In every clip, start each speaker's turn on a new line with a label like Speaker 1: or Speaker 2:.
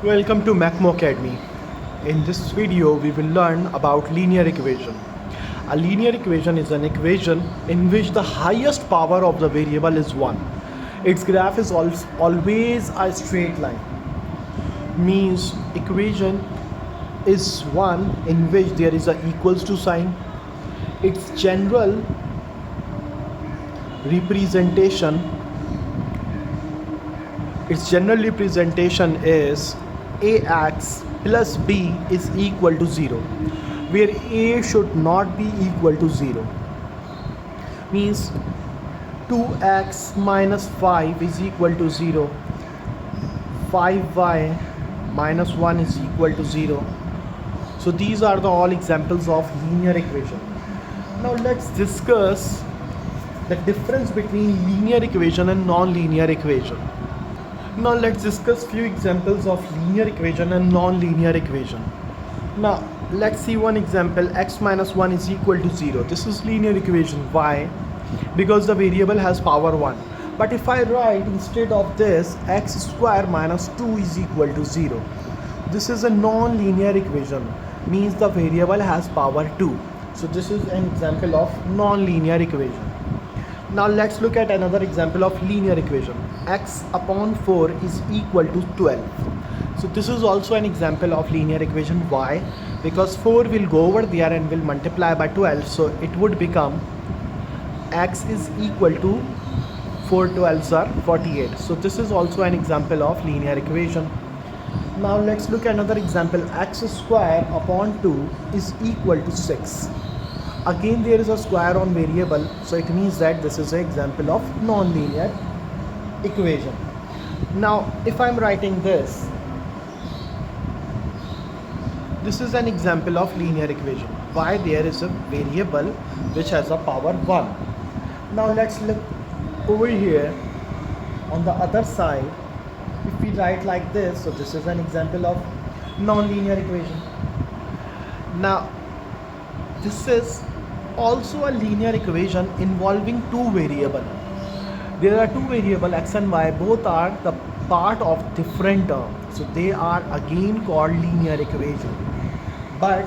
Speaker 1: Welcome to Macmo Academy. In this video, we will learn about linear equation. A linear equation is an equation in which the highest power of the variable is 1. Its graph is always a straight line. Means equation is one in which there is a equals to sign. Its general representation is ax plus b is equal to 0, where a should not be equal to 0. Means 2x minus 5 is equal to 0, 5y minus 1 is equal to 0. So these are the all examples of linear equation. Now let's discuss the difference between linear equation and non-linear equation. Now let's discuss few examples of linear equation and non-linear equation. Now let's see one example. X minus 1 is equal to 0. This is linear equation. Why? Because the variable has power 1. But if I write instead of this x square minus 2 is equal to 0, this is a non-linear equation. Means the variable has power 2. So this is an example of non-linear equation. Now let's look at another example of linear equation. X upon 4 is equal to 12. So this is also an example of linear equation. Why? Because 4 will go over there and will multiply by 12. So it would become x is equal to 4 12s are 48. So this is also an example of linear equation. Now let's look at another example. X square upon 2 is equal to 6. Again there is a square on variable, so it means that this is an example of non-linear equation. Now if I'm writing this is an example of linear equation. Why? There is a variable which has a power 1. Now let's look over here on the other side. If we write like this, so this is an example of non-linear equation. Now this is also a linear equation involving two variables. There are two variables x and y, both are the part of different terms, so they are again called linear equation. But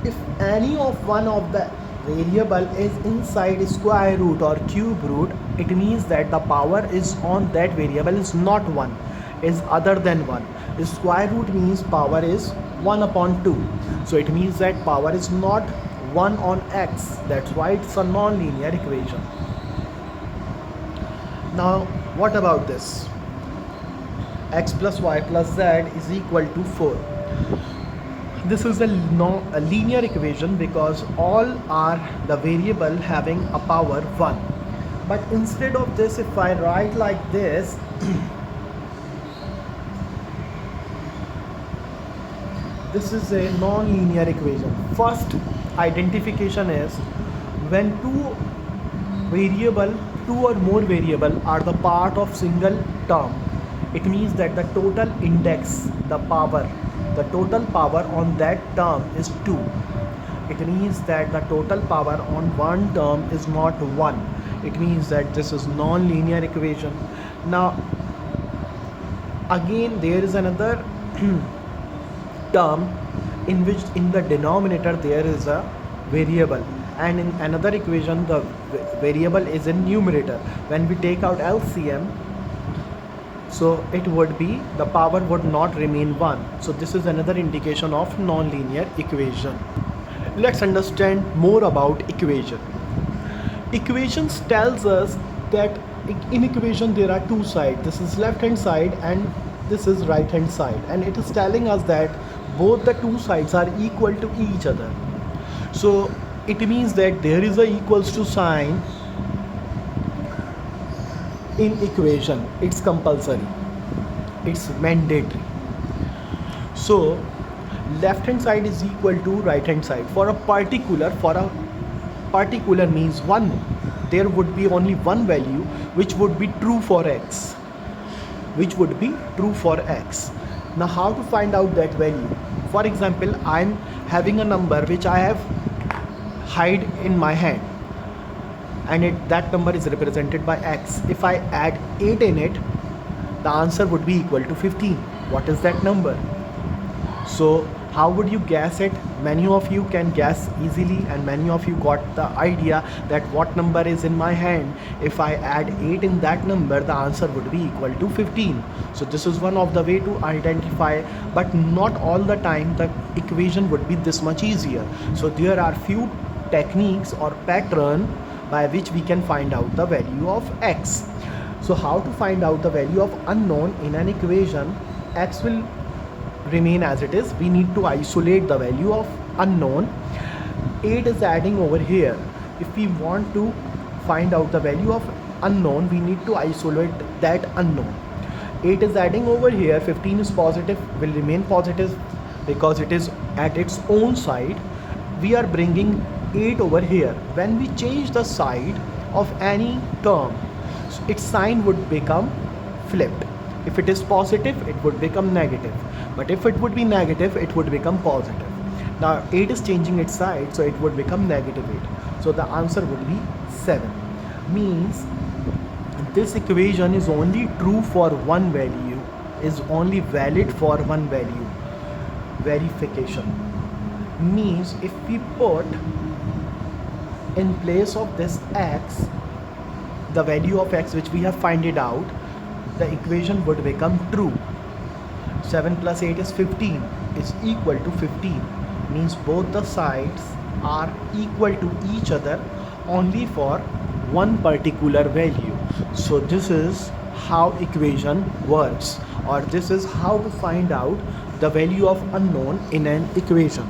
Speaker 1: if any of one of the variable is inside square root or cube root, it means that the power is on that variable is not 1, is other than 1. The square root means power is 1 upon 2. So it means that power is not 1 on x. That's why it's a non-linear equation. Now what about this? X plus y plus z is equal to 4. This is a linear equation because all are the variable having a power 1. But instead of this, if I write like this, this is a non-linear equation. First identification is when two or more variable are the part of single term, it means that the total index, the total power on that term is 2. It means that the total power on one term is not 1. It means that this is non-linear equation. Now again there is another term in which in the denominator there is a variable, and in another equation the variable is in numerator. When we take out LCM, so it would be the power would not remain 1. So this is another indication of non-linear equation. Let's understand more about equation. Equations tells us that in equation there are two sides. This is left hand side and this is right hand side, and it is telling us that both the two sides are equal to each other. So it means that there is a equals to sign in equation. It's compulsory, it's mandatory. So left hand side is equal to right hand side. For a particular means 1, there would be only one value which would be true for x, Now how to find out that value? For example, I'm having a number which I have hide in my hand, and that number is represented by x. If I add 8 in it, the answer would be equal to 15. What is that number? So how would you guess it? Many of you can guess easily, and many of you got the idea that what number is in my hand. If I add 8 in that number, the answer would be equal to 15. So this is one of the way to identify, but not all the time the equation would be this much easier. So there are few techniques or pattern by which we can find out the value of x. So how to find out the value of unknown in an equation? X will remain as it is. We need to isolate the value of unknown. 8 is adding over here. If we want to find out the value of unknown, we need to isolate that unknown. 8 is adding over here. 15 is positive, will remain positive because it is at its own side. We are bringing 8 over here. When we change the side of any term, its sign would become flipped. If it is positive, it would become negative. But if it would be negative, it would become positive. Now 8 is changing its side, so it would become negative 8. So the answer would be 7. Means this equation is only true for one value, is only valid for one value. Verification means if we put in place of this x, the value of x which we have find it out, the equation would become true. 7 plus 8 is 15 is equal to 15, means both the sides are equal to each other only for one particular value. So this is how equation works, or this is how to find out the value of unknown in an equation.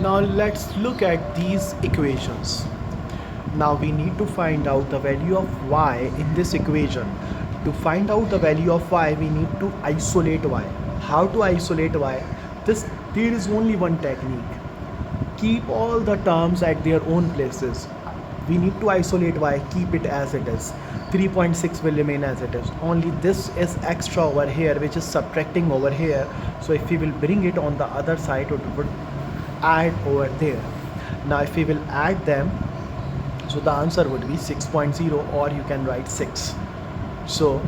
Speaker 1: Now let's look at these equations. Now we need to find out the value of y in this equation. To find out the value of y, we need to isolate y. How to isolate y? There is only one technique. Keep all the terms at their own places. We need to isolate y, keep it as it is. 3.6 will remain as it is. Only this is extra over here, which is subtracting over here. So if we will bring it on the other side, it would add over there. Now if we will add them, so the answer would be 6.0, or you can write 6. So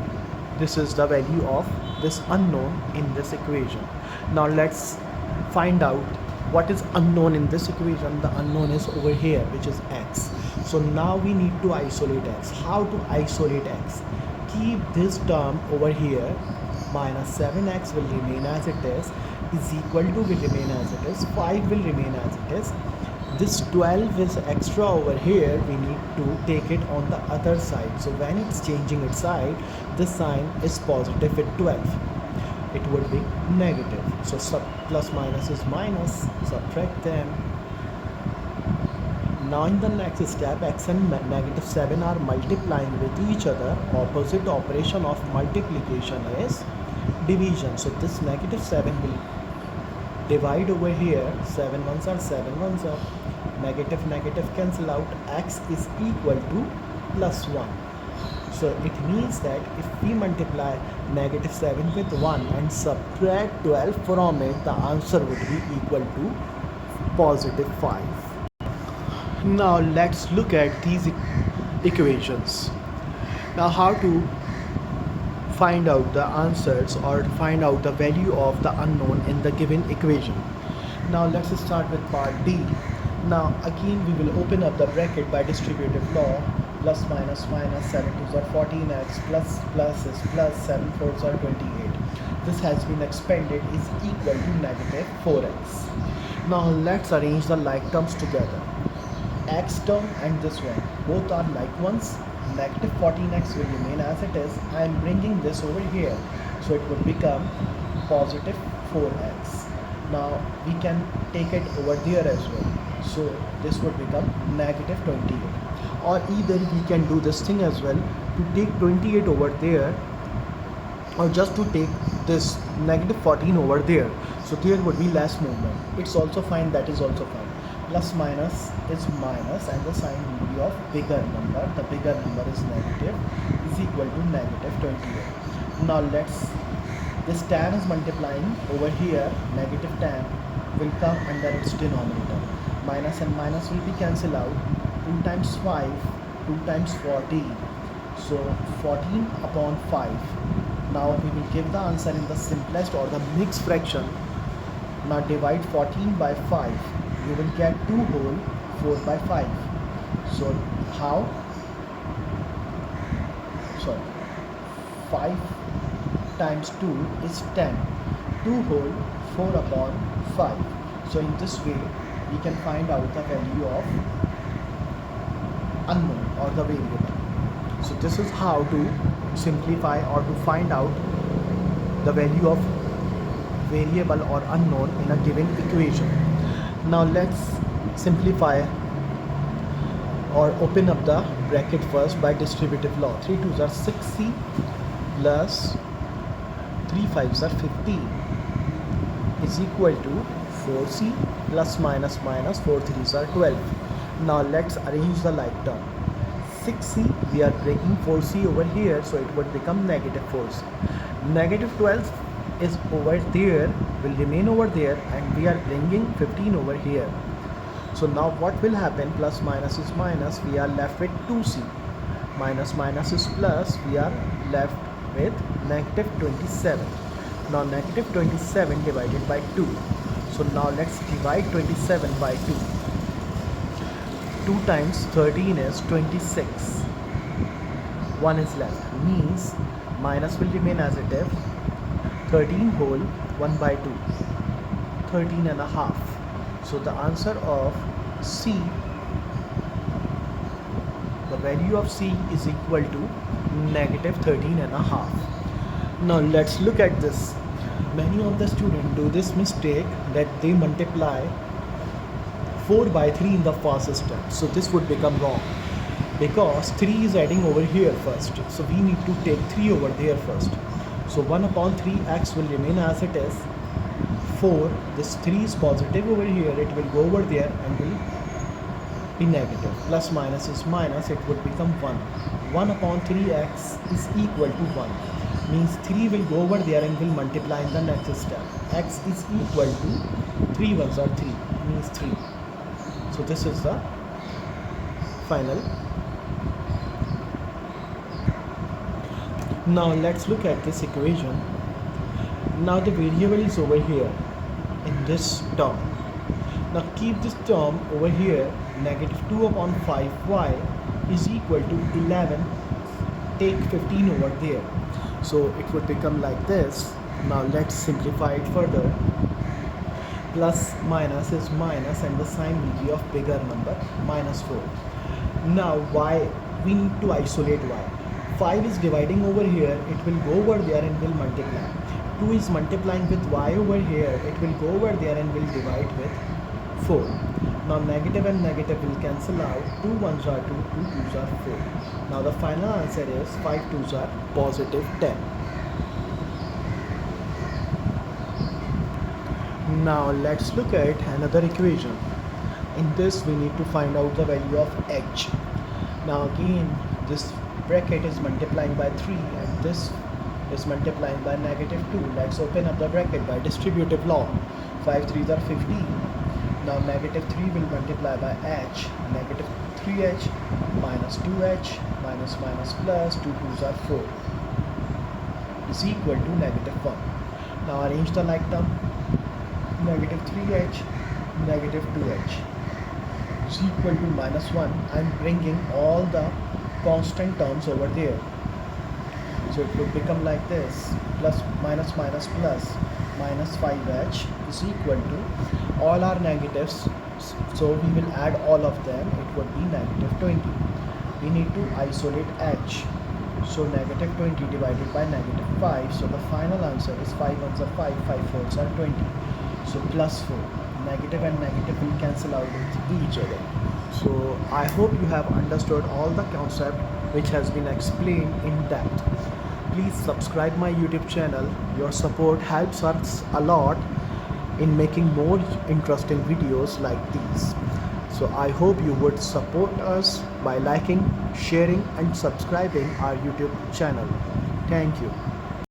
Speaker 1: this is the value of this unknown in this equation. Now let's find out what is unknown in this equation. The unknown is over here, which is x. So now we need to isolate x. How to isolate x? Keep this term over here. Minus 7x will remain as it is equal to will remain as it is, 5 will remain as it is. This 12 is extra over here, we need to take it on the other side. So when it's changing its side, the sign is positive with 12. It would be negative. So plus minus is minus, subtract them. Now in the next step, x and negative 7 are multiplying with each other. Opposite operation of multiplication is division. So this negative 7 will divide over here. 7 ones are 7 ones are. Negative negative cancel out. X is equal to plus 1. So it means that if we multiply negative 7 with 1 and subtract 12 from it, the answer would be equal to positive 5. Now let's look at these equations. Now how to find out the answers or find out the value of the unknown in the given equation. Now let's start with part D. Now again we will open up the bracket by distributive law. Plus minus minus, 7 2s are 14x, plus is plus, 7 4s are 28. This has been expanded is equal to negative 4x. Now let's arrange the like terms together. X term and this one, both are like ones. Negative 14x will remain as it is. I am bringing this over here, so it would become positive 4x. Now we can take it over there as well, so this would become negative 28. Or either we can do this thing as well, to take 28 over there, or just to take this negative 14 over there, so there would be less movement. It's also fine, that is also fine. Plus minus is minus and the sign will be of bigger number. The bigger number is negative, is equal to negative 28. Now this tan is multiplying over here. Negative tan will come under its denominator. Minus and minus will be cancelled out. 2 times 5, 2 times 14. So So 14 upon 5. Now we will give the answer in the simplest or the mixed fraction. Now divide 14 by 5. You will get 2 whole 4 by 5. So how? Sorry. 5 times 2 is 10. 2 whole 4 upon 5. So in this way we can find out the value of unknown or the variable. So this is how to simplify or to find out the value of variable or unknown in a given equation. Now let's simplify or open up the bracket first by distributive law. 3 2s are 6c plus 3 5s are 15 is equal to 4c plus minus minus 4 3s are 12. Now let's arrange the like term. 6c, we are breaking 4c over here, so it would become negative 4c. Negative 12 is over there, will remain over there, and we are bringing 15 over here. So now what will happen? Plus minus is minus, we are left with 2c. Minus minus is plus, we are left with negative 27. Now negative 27 divided by 2. So now let's divide 27 by 2. 2 times 13 is 26. 1 is left, means minus will remain as it is. 13 whole 1 by 2. 13 and a half. So the answer of C, the value of C is equal to negative 13 and a half. Now let's look at this. Many of the students do this mistake that they multiply 4 by 3 in the first step. So this would become wrong because 3 is adding over here first. So we need to take 3 over there first. So 1 upon 3x will remain as it is. 4, this 3 is positive over here, it will go over there and will be negative. Plus minus is minus, it would become 1. 1 upon 3x is equal to 1. Means 3 will go over there and will multiply in the next step. X is equal to 3 ones are 3, means 3. So this is the final. Now let's look at this equation. Now the variable is over here in this term. Now keep this term over here. Negative 2 upon 5y is equal to 11. Take 15 over there. So it would become like this. Now let's simplify it further. Plus minus is minus and the sign will be of bigger number, minus 4. Now y, we need to isolate y. 5 is dividing over here, it will go over there and will multiply. 2 is multiplying with y over here, it will go over there and will divide with 4. Now negative and negative will cancel out. 2 1s are 2, 2 2s are 4. Now the final answer is 5 2s are positive 10. Now let's look at another equation. In this we need to find out the value of h. Now again this bracket is multiplying by 3 and this is multiplying by negative 2. Let's open up the bracket by distributive law. 5 3s are 15. Now negative 3 will multiply by h. Negative 3h minus 2h minus minus plus 2 2s are 4 is equal to negative 1. Now arrange the like term. Negative 3h, negative 2h is equal to minus 1. I am bringing all the constant terms over there. So it would become like this. Plus minus minus plus minus 5h is equal to, all are negatives, so we will add all of them. It would be negative 20. We need to isolate h. So negative 20 divided by negative 5. So the final answer is 5 1s are 5, 5 4s are 20. So plus 4. Negative and negative will cancel out with each other. So I hope you have understood all the concept which has been explained in depth. Please subscribe my YouTube channel. Your support helps us a lot in making more interesting videos like these. So I hope you would support us by liking, sharing and subscribing our YouTube channel. Thank you.